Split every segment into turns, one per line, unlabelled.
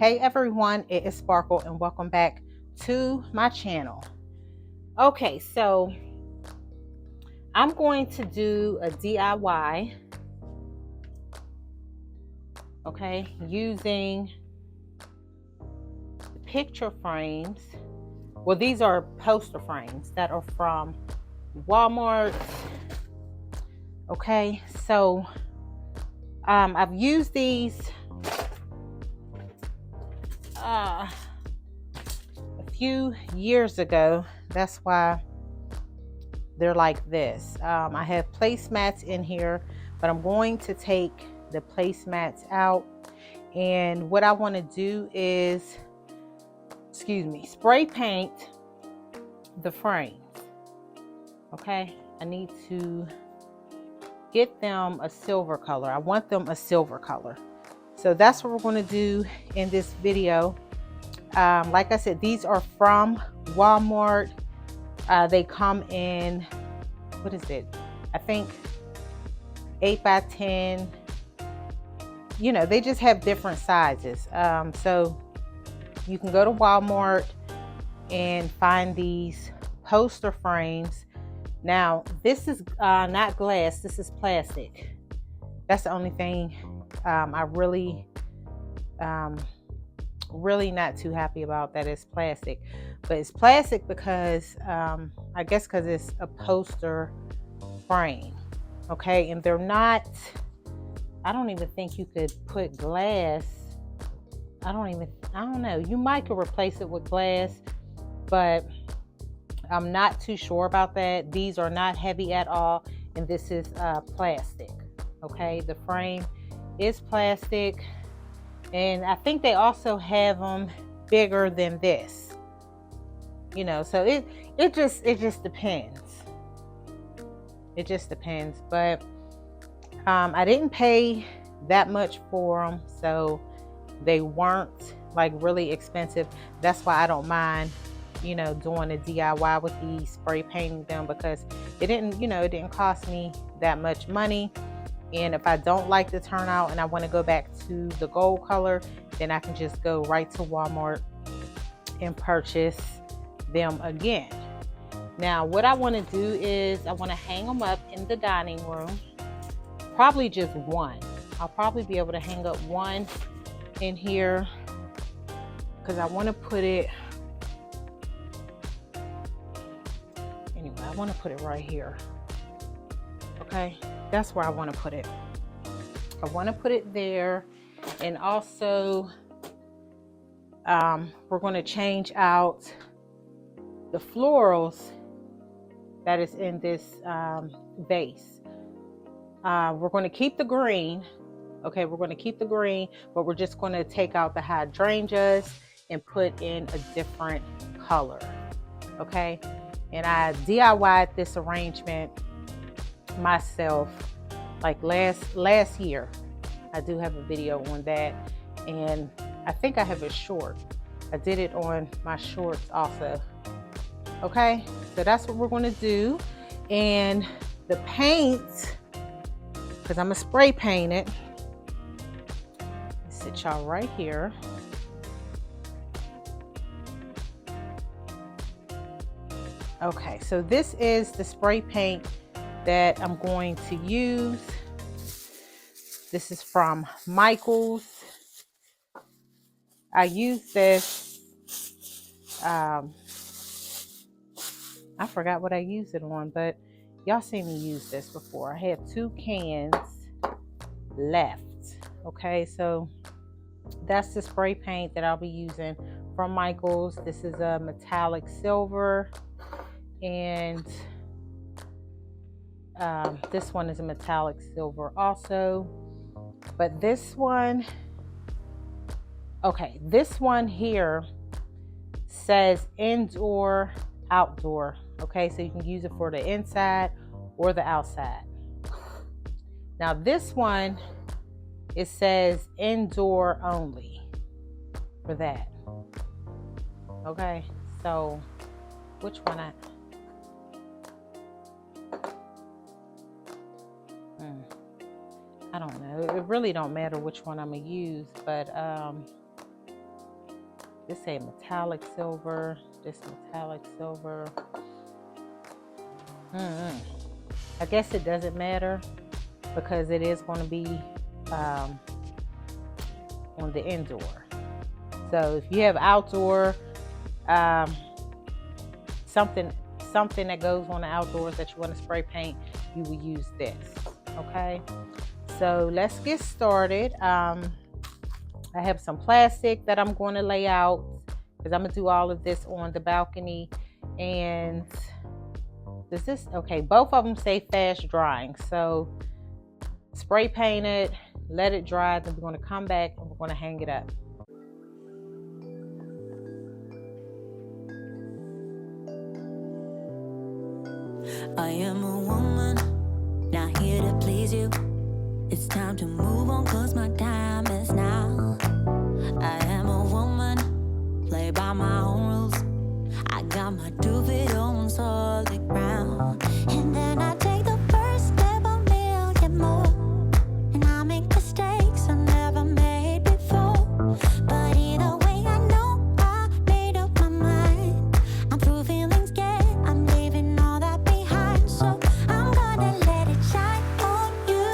Hey everyone, it is Sparkle and welcome back to my channel. Okay, so I'm going to do a DIY, okay, using picture frames. Well, these are poster frames that are from Walmart. Okay, so I've used these a few years ago. That's why they're like this. I have placemats in here, but I'm going to take the placemats out. And what I want to do is, spray paint the frames. Okay, I need to get them a silver color. I want them a silver color. So that's what we're going to do in this video. Like I said, these are from Walmart. They come in, what is it? I think 8x10. You know, they just have different sizes. So you can go to Walmart and find these poster frames. Now, this is not glass, this is plastic. That's the only thing I really not too happy about, that it's plastic. But it's plastic because I guess because it's a poster frame. Okay, and they're not, I don't even think you could put glass. I don't know. You might could replace it with glass, but I'm not too sure about that. These are not heavy at all, and this is plastic. Okay, the frame is plastic, and I think they also have them bigger than this. You know, so it just depends. It just depends, but I didn't pay that much for them, so they weren't like really expensive. That's why I don't mind, you know, doing a DIY with these, spray painting them, because it didn't cost me that much money. And if I don't like the turnout and I want to go back to the gold color, then I can just go right to Walmart and purchase them again. Now, what I want to do is I want to hang them up in the dining room. Probably just one. I'll probably be able to hang up one in here because I want to put it, anyway, I want to put it right here. Okay, that's where I want to put it. I want to put it there. And also we're going to change out the florals that is in this vase. We're going to keep the green. Okay, we're going to keep the green, but we're just going to take out the hydrangeas and put in a different color. Okay, and I DIY'd this arrangement myself like last year. I do have a video on that, and I think I have a short. I did it on my shorts also. Okay, so that's what we're going to do. And the paint, because I'm gonna spray paint it, sit y'all right here. Okay, so this is the spray paint that I'm going to use. This is from Michaels. I use this, I forgot what I used it on, but y'all seen me use this before. I had 2 cans left. Okay, so that's the spray paint that I'll be using from Michaels. This is a metallic silver, and this one is a metallic silver also. But this one, okay, this one here says indoor, outdoor. Okay, so you can use it for the inside or the outside. Now this one, it says indoor only for that. Okay, so which one I don't know. It really don't matter which one I'm gonna use, but This say metallic silver. This metallic silver. I guess it doesn't matter because it is going to be on the indoor. So if you have outdoor, something that goes on the outdoors that you want to spray paint, you will use this. Okay, so let's get started. I have some plastic that I'm going to lay out because I'm going to do all of this on the balcony. And does this, okay, both of them say fast drying. So spray paint it, let it dry, then we're going to come back and we're going to hang it up.
I am a woman, not here to please you. It's time to move on, cause my time is now. I am a woman, play by my own rules. I got my 2 feet on solid ground. And then I take the first step, a million more. And I make mistakes I never made before. But either way, I know I made up my mind. I'm through feeling scared, I'm leaving all that behind. So I'm gonna let it shine on you.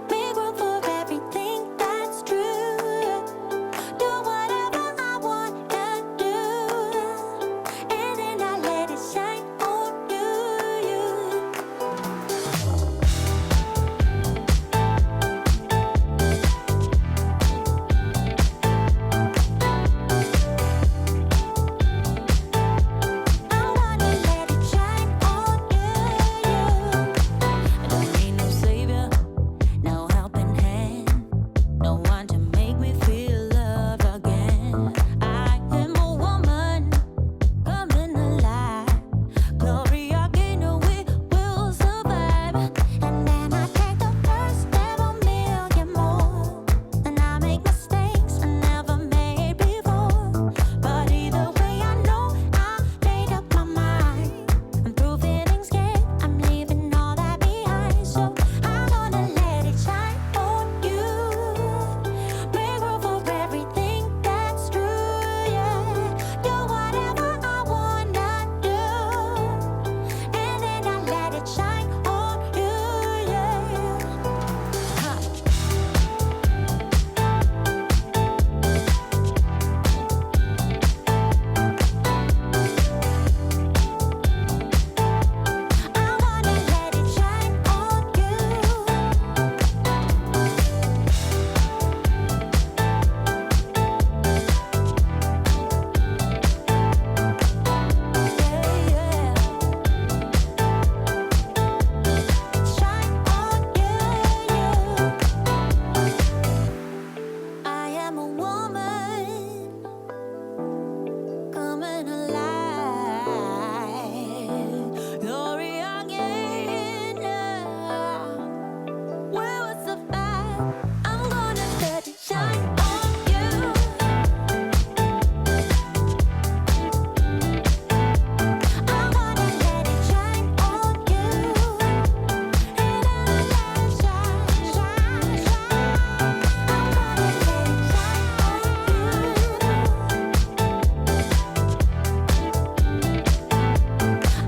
Make room for everything that's true. Do whatever I wanna do. And then I let it shine on you. I'm gonna let it shine on you. I don't need no savior, no helping hand, no one to make me feel loved again. I am a woman, coming alive. Gloria Gaynor, we will survive. And then I take the first step, a million more. And I make mistakes I never made before. But either way, I know I made up my mind. I'm through feeling scared, I'm leaving all that behind. So I'm gonna let it shine on you. Make room for everything that's true, yeah. Do whatever I wanna do. And then I let it shine on you, yeah. I'm gonna let it shine on you. Yeah, shine on you. I am a woman, coming alive. Gloria Gaynor, we will survive. I'm gonna let it shine on you. I'm gonna let it shine on you. And I let it shine, shine, shine. I'm gonna let it shine on you.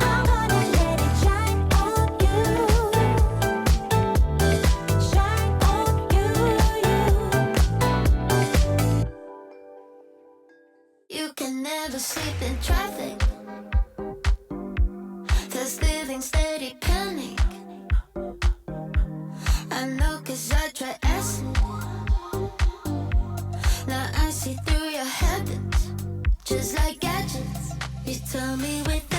I'm gonna let it shine on you. Shine on you. You can never sleep in traffic. Cause living steady panic. I know cause I try acid. Now I see through your habits. Just like gadgets. You tell me with